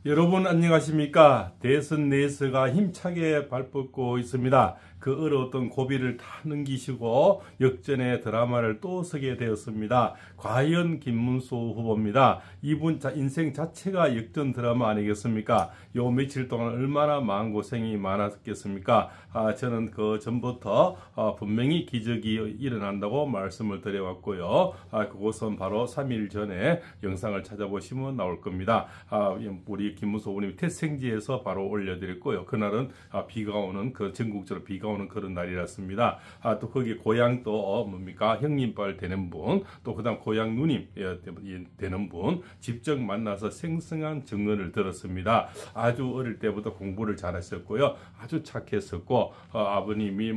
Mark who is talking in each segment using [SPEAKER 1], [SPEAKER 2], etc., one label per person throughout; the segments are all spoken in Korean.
[SPEAKER 1] 여러분 안녕하십니까? 대선 레이스가 힘차게 발뻗고 있습니다. 그 어려웠던 고비를 다 넘기시고 역전의 드라마를 또 서게 되었습니다. 과연 김문수 후보입니다. 이분 인생 자체가 역전 드라마 아니겠습니까? 요 며칠 동안 얼마나 마음고생이 많았겠습니까? 저는 그 전부터 분명히 기적이 일어난다고 말씀을 드려왔고요. 그것은 바로 3일 전에 영상을 찾아보시면 나올 겁니다. 우리 김문수 후보님이 태생지에서 바로 올려드렸고요. 그날은 비가 오는, 전국적으로 비가 오는 그런 날이었습니다. 또 거기 고향 또 뭡니까? 형님뻘 되는 분, 또 그다음 고향 누님 되는 분 직접 만나서 생생한 증언을 들었습니다. 아주 어릴 때부터 공부를 잘하셨고요. 아주 착했었고, 아버님이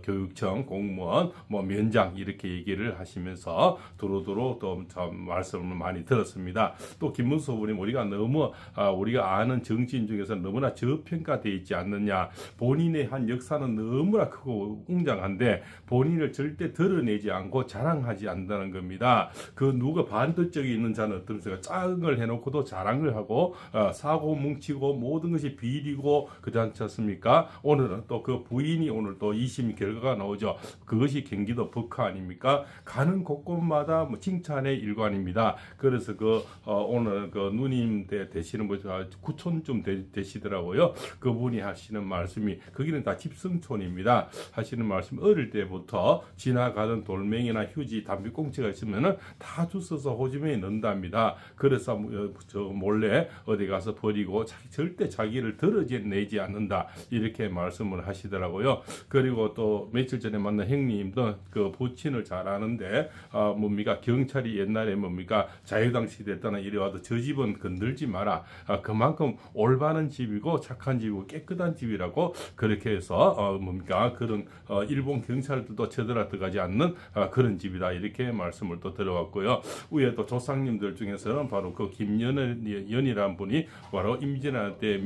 [SPEAKER 1] 교육청 공무원, 면장 이렇게 얘기를 하시면서 두루두루 또 참 말씀을 많이 들었습니다. 또 김문수 후보님 우리가 아는 정치인 중에서 너무나 저평가되어 있지 않느냐. 본인의 한 역사는 너무나 크고 웅장한데 본인을 절대 드러내지 않고 자랑하지 않는다는 겁니다. 누가 반대쪽에 있는 자는 어떠면서 작은 걸 해놓고도 자랑을 하고 사고 뭉치고 모든 것이 비리고 그렇지 않습니까? 오늘은 또 그 부인이 오늘 또 2심 결과가 나오죠. 그것이 경기도 북한 아닙니까? 가는 곳곳마다 칭찬의 일관입니다. 그래서 오늘 누님 되시는 분이 구촌쯤 되시더라고요. 그분이 하시는 말씀이 거기는 다 집성촌입니다. 하시는 말씀 어릴 때부터 지나가던 돌멩이나 휴지, 담배꽁초가 있으면은 다 주워서 호주머니에 넣는답니다. 그래서 몰래 어디 가서 버리고 절대 자기를 드러내지 않는다 이렇게 말씀을 하시더라고요. 그리고 또 며칠 전에 만난 형님도 그 부친을 잘 아는데 경찰이 옛날에 자유당 시대 때나 이래 와도 저 집은 건들지 마라. 그만큼 올바른 집이고 착한 집이고 깨끗한 집이라고 그렇게 해서 그런 일본 경찰들도 쳐들어 들어가지 않는 그런 집이다 이렇게 말씀을 또 들어왔고요. 위에 또 조상님들 중에서는 바로 그 김연이라는 분이 바로 임진왜란 때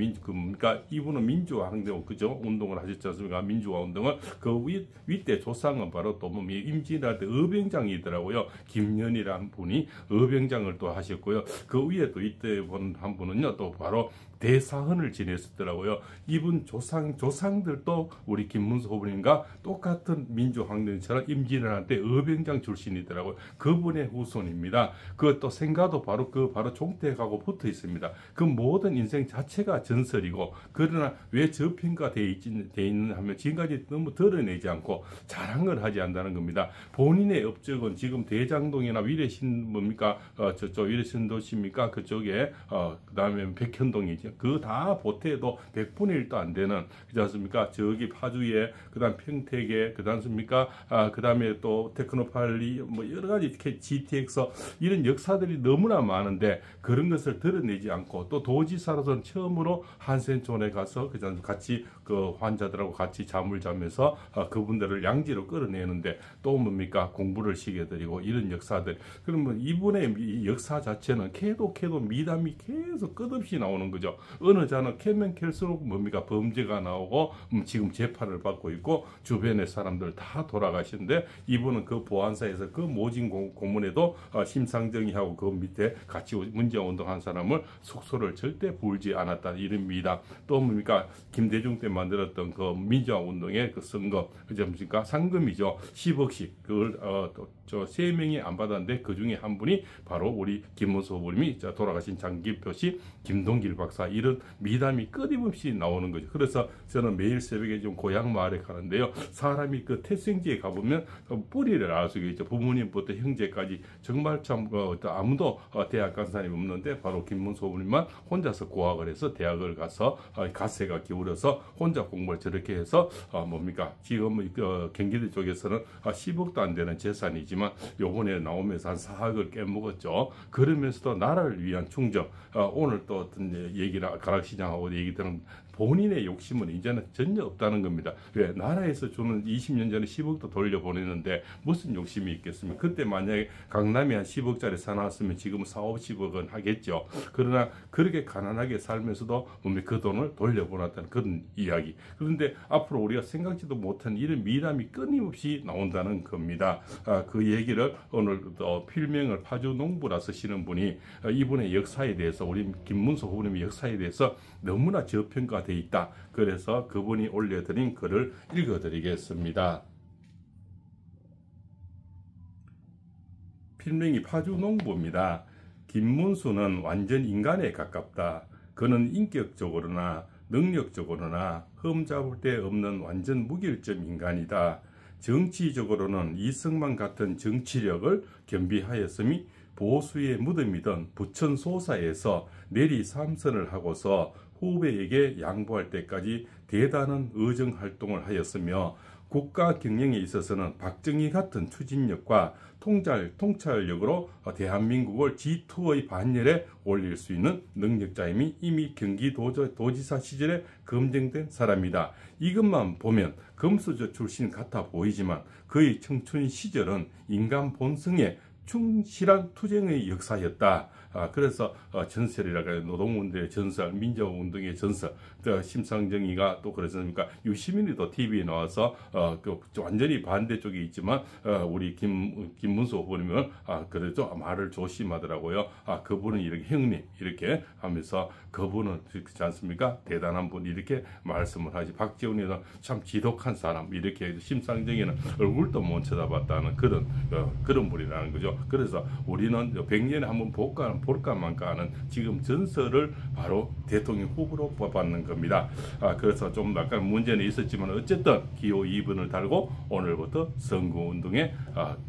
[SPEAKER 1] 이분은 민주화 항쟁 그죠 운동을 하셨지 않습니까? 민주화 운동을 그 윗대 조상은 바로 또 임진왜란 때 의병장이더라고요. 김연이라는 분이 의병장을 또 하셨고요. 그 위에 또 이때 한 분은요 또 바로 대사헌을 지냈었더라고요. 이분 조상들도 우리 김문수 후보님과 똑같은 민주항쟁처럼 임진왜란 때 의병장 출신이더라고요. 그분의 후손입니다. 그것도 생가도 바로 종택하고 붙어 있습니다. 그 모든 인생 자체가 전설이고 그러나 왜 저평가되어 있는 하면 지금까지 너무 드러내지 않고 자랑을 하지 않는다는 겁니다. 본인의 업적은 지금 대장동이나 위례신도시입니까? 그쪽에 그다음에 백현동이죠. 그 다 보태도 100분의 1도 안 되는 그렇지 않습니까? 저기 파주에 그다음 평택에 그다음에 또 테크노팔리 여러 가지 GTX 이런 역사들이 너무나 많은데 그런 것을 드러내지 않고 또 도지사로서는 처음으로 한센촌에 가서 같이 그 환자들하고 같이 잠을 자면서 그분들을 양지로 끌어내는데 또 공부를 시켜드리고 이런 역사들. 그러면 이분의 이 역사 자체는 캐도 미담이 계속 끝없이 나오는 거죠. 어느 자는 캐면 캘수록 범죄가 나오고 지금 재판을 받고 있고 주변의 사람들 다 돌아가시는데 이분은 그 보안사에서 그 모진 고문에도 심상정의하고 그 밑에 같이 문제운동한 사람을 숙소를 절대 불지 않았다 이런 미담. 또 김대중 때 만들었던 그 민주화운동의 그 선거 상금이죠. 10억씩 그걸 저 3명이 안 받았는데 그 중에 한 분이 바로 우리 김문수 후보님이 돌아가신 장기표 씨, 김동길 박사 이런 미담이 끊임없이 나오는 거죠. 그래서 저는 매일 새벽에 좀 고향 마을에 가는데요. 사람이 그 태생지에 가보면 뿌리를 알 수가 있죠. 부모님부터 형제까지 정말 참 아무도 대학 간 사람이 없는데 바로 김문수 후보님만 혼자서 고학을 해서 대학을 가서 갓세가 기울여서 혼자 공부를 저렇게 해서 지금 경기도 쪽에서는 10억도 안 되는 재산이지만 요번에 나오면서 한 4억을 깨먹었죠. 그러면서도 나라를 위한 충정. 오늘 또 어떤 얘기를 가락시장하고 얘기 들은 본인의 욕심은 이제는 문제는 전혀 없다는 겁니다. 왜? 나라에서 주는 20년 전에 10억도 돌려보냈는데 무슨 욕심이 있겠습니까? 그때 만약에 강남이 한 10억짜리 사놨으면 지금 4, 50억은 하겠죠. 그러나 그렇게 가난하게 살면서도 그 돈을 돌려보냈다는 그런 이야기. 그런데 앞으로 우리가 생각지도 못한 이런 미담이 끊임없이 나온다는 겁니다. 그 얘기를 오늘 필명을 파주농부라 쓰시는 분이 이분의 역사에 대해서, 우리 김문수 후보님의 역사에 대해서 너무나 저평가되어 있다. 그래서 그분이 올려드린 글을 읽어드리겠습니다. 필명이 파주농부입니다. 김문수는 완전 인간에 가깝다. 그는 인격적으로나 능력적으로나 흠잡을 데 없는 완전 무결점 인간이다. 정치적으로는 이승만 같은 정치력을 겸비하였음이 보수의 무덤이던 부천소사에서 내리 삼선을 하고서 후배에게 양보할 때까지 대단한 의정활동을 하였으며 국가 경영에 있어서는 박정희 같은 추진력과 통찰력으로 대한민국을 G2의 반열에 올릴 수 있는 능력자임이 이미 경기도지사 시절에 검증된 사람이다. 이것만 보면 금수저 출신 같아 보이지만 그의 청춘 시절은 인간 본성에 충실한 투쟁의 역사였다. 그래서 전설이라고 해요. 노동운동의 전설, 민주운동의 전설. 심상정이가 또 그러셨습니까? 유시민이도 TV에 나와서 완전히 반대쪽에 있지만 우리 김문수 후보님은 그래도 말을 조심하더라고요. 그분은 이렇게 형님 이렇게 하면서 그분은 그렇지 않습니까? 대단한 분 이렇게 말씀을 하지. 박지원이는 참 지독한 사람 이렇게 해서 심상정이는 얼굴도 못 쳐다봤다는 그런 분이라는 거죠. 그래서 우리는 100년에 한번 볼까 말까 하는 지금 전설을 바로 대통령 후보로 뽑았는 겁니다. 그래서 좀 약간 문제는 있었지만 어쨌든 기호 2번을 달고 오늘부터 선거운동에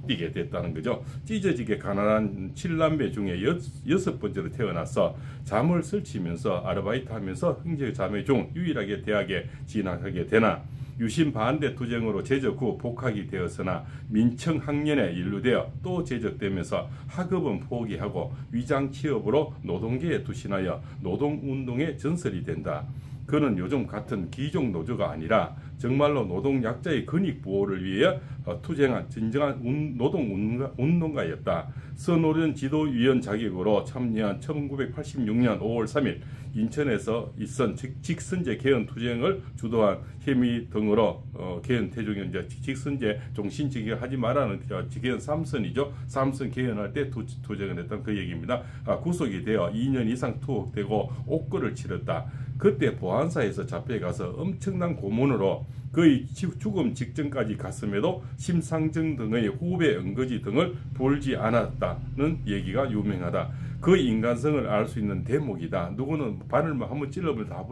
[SPEAKER 1] 뛰게 됐다는 거죠. 찢어지게 가난한 7남매 중에 6번째로 태어나서 잠을 설치면서 아르바이트 하면서 형제 자매 중 유일하게 대학에 진학하게 되나 유신 반대 투쟁으로 제적 후 복학이 되었으나 민청 학년에 연루되어 또 제적되면서 학업은 포기하고 위장 취업으로 노동계에 투신하여 노동운동의 전설이 된다. 그는 요즘 같은 기종 노조가 아니라 정말로 노동약자의 근익 보호를 위해 투쟁한 진정한 노동운동가였다. 선오련 지도위원 자격으로 참여한 1986년 5월 3일 인천에서 있은 직선제 개헌 투쟁을 주도한 혐의 등으로 개헌 태종이 이제 직선제 종신직을 하지 말라는 개헌 3선이죠. 3선 개헌할 때 투쟁을 했던 그 얘기입니다. 구속이 되어 2년 이상 투옥되고 옥고를 치렀다. 그때 보안사에서 잡혀가서 엄청난 고문으로 그의 죽음 직전까지 갔음에도 심상정 등의 후배 은거지 등을 볼지 않았다는 얘기가 유명하다. 그 인간성을 알 수 있는 대목이다. 누구는 바늘만 한번 찔러보면 다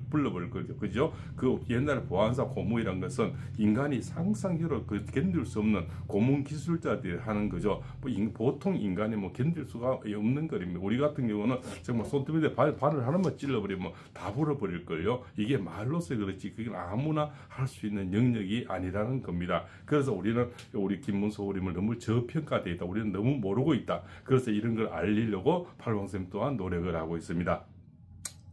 [SPEAKER 1] 불러버릴 거죠. 그죠? 그 옛날 보안사 고문이란 것은 인간이 상상해도 견딜 수 없는 고문 기술자들이 하는 거죠. 보통 인간이 견딜 수가 없는 거입니다. 우리 같은 경우는 정말 손톱에 바늘 하나만 찔러버리면 다 불어버릴 거예요. 이게 말로서 그렇지 그건 아무나 할 수 있는 영역이 아니라는 겁니다. 그래서 우리는 우리 김문수 후보님을 너무 저평가되어 있다. 우리는 너무 모르고 있다. 그래서 이런 걸 알리려고 팔방쌤 또한 노력을 하고 있습니다.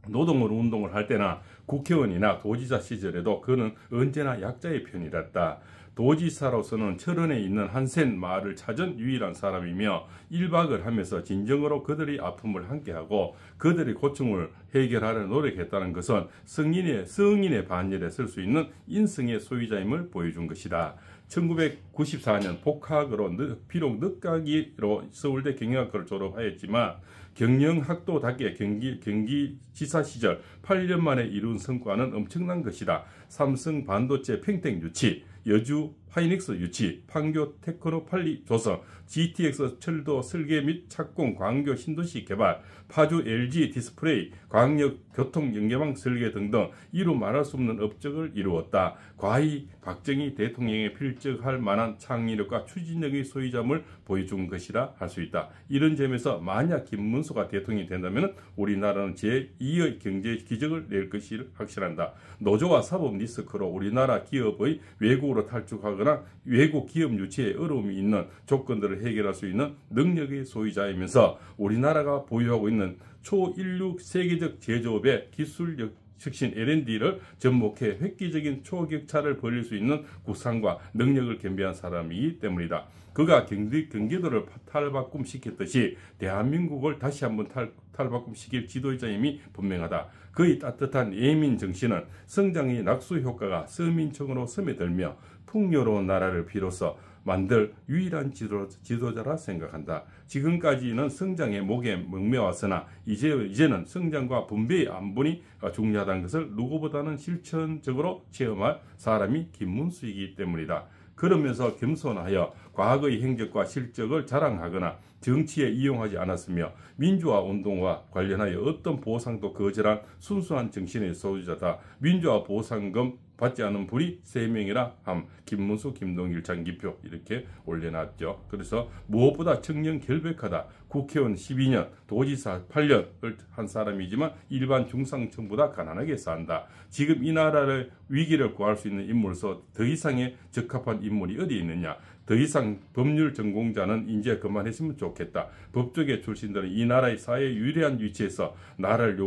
[SPEAKER 1] 노동으로 운동을 할 때나 국회의원이나 도지사 시절에도 그는 언제나 약자의 편이었다. 도지사로서는 철원에 있는 한센 마을을 찾은 유일한 사람이며 1박을 하면서 진정으로 그들의 아픔을 함께하고 그들의 고충을 해결하려 노력했다는 것은 성인의 반열에 설 수 있는 인성의 소유자임을 보여준 것이다. 1994년 복학으로 비록 늦가기로 서울대 경영학과를 졸업하였지만 경영학도답게 경기지사 시절 8년 만에 이룬 성과는 엄청난 것이다. 삼성 반도체 팽택 유치, 여주 하이닉스 유치, 판교 테크노 팔리 조성, GTX 철도 설계 및 착공, 광교 신도시 개발, 파주 LG 디스플레이, 광역 교통 연계망 설계 등등 이루 말할 수 없는 업적을 이루었다. 과히 박정희 대통령에 필적할 만한 창의력과 추진력의 소유자임을 보여준 것이라 할 수 있다. 이런 점에서 만약 김문수가 대통령이 된다면 우리나라는 제2의 경제 기적을 낼 것이 확실한다. 노조와 사법 리스크로 우리나라 기업의 외국으로 탈출하거나 외국 기업 유치에 어려움이 있는 조건들을 해결할 수 있는 능력의 소유자이면서 우리나라가 보유하고 있는 초인류 세계적 제조업의 기술력 혁신 L&D를 접목해 획기적인 초격차를 벌일 수 있는 구상과 능력을 겸비한 사람이기 때문이다. 그가 경기도를 탈바꿈시켰듯이 대한민국을 다시 한번 탈바꿈시킬 지도자임이 분명하다. 그의 따뜻한 예민 정신은 성장의 낙수 효과가 서민층으로 스며들며 풍요로운 나라를 비로소 만들 유일한 지도자라 생각한다. 지금까지는 성장의 목에 목매왔으나 이제는 성장과 분배의 안분이 중요하다는 것을 누구보다는 실천적으로 체험할 사람이 김문수이기 때문이다. 그러면서 겸손하여 과거의 행적과 실적을 자랑하거나 정치에 이용하지 않았으며 민주화 운동과 관련하여 어떤 보상도 거절한 순수한 정신의 소유자다. 민주화 보상금 받지 않은 분이 3명이라 함. 김문수, 김동일, 장기표 이렇게 올려놨죠. 그래서 무엇보다 청년 결백하다. 국회의원 12년, 도지사 8년을 한 사람이지만 일반 중상층보다 가난하게 산다. 지금 이 나라를 위기를 구할 수 있는 인물로서 더 이상의 적합한 인물이 어디 있느냐. 더 이상 법률 전공자는 이제 그만했으면 좋겠다. 법조계 출신들은 이 나라의 사회에 유리한 위치에서 나라를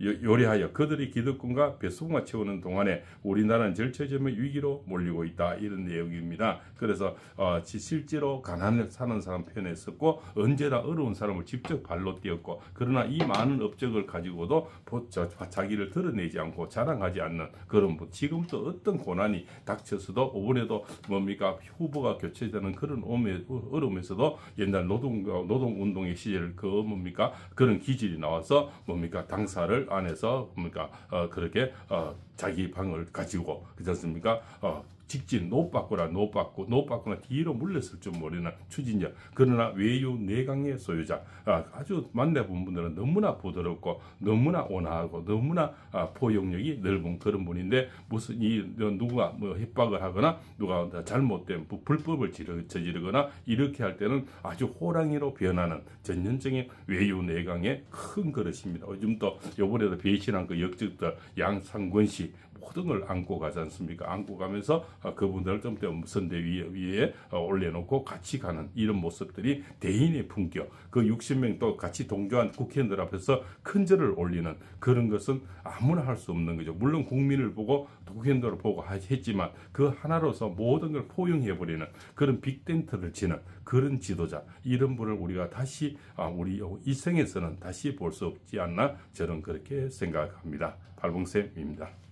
[SPEAKER 1] 요리하여 그들의 기득권과 뱃속만 채우는 동안에 우리나라는 절체절명의 위기로 몰리고 있다. 이런 내용입니다. 그래서 실제로 가난을 사는 사람 편에 섰고 언제나 어려운 사람을 직접 발로 뛰었고 그러나 이 많은 업적을 가지고도 자기를 드러내지 않고 자랑하지 않는 그런 지금도 어떤 고난이 닥쳐서도 이번에도 뭡니까 후보가 교체되는 그런 어려움에서도 옛날 노동운동의 시절 그런 기질이 나와서 당사를 안에서 그렇게 자기 방을 가지고 그렇지 않습니까? 직진 노받거나 뒤로 물렸을 줄 모르는 추진력. 그러나 외유 내강의 소유자. 아주 만나본 분들은 너무나 부드럽고 너무나 온화하고 너무나 포용력이 넓은 그런 분인데 무슨 누가 협박을 하거나 누가 잘못된 불법을 저지르거나 이렇게 할 때는 아주 호랑이로 변하는 전형적인 외유 내강의 큰 그릇입니다. 요즘 또 요번에도 배신한 그 역적들 양상권 씨 모든 걸 안고 가지 않습니까? 안고 가면서 그분들을 좀 더 선대 위에 올려놓고 같이 가는 이런 모습들이 대인의 품격. 그 60명 또 같이 동조한 국회의원들 앞에서 큰 절을 올리는 그런 것은 아무나 할 수 없는 거죠. 물론 국민을 보고 국회의원들을 보고 했지만 그 하나로서 모든 걸 포용해버리는 그런 빅텐트를 치는 그런 지도자. 이런 분을 우리가 다시 우리 이 생에서는 다시 볼 수 없지 않나 저는 그렇게 생각합니다. 발봉쌤입니다.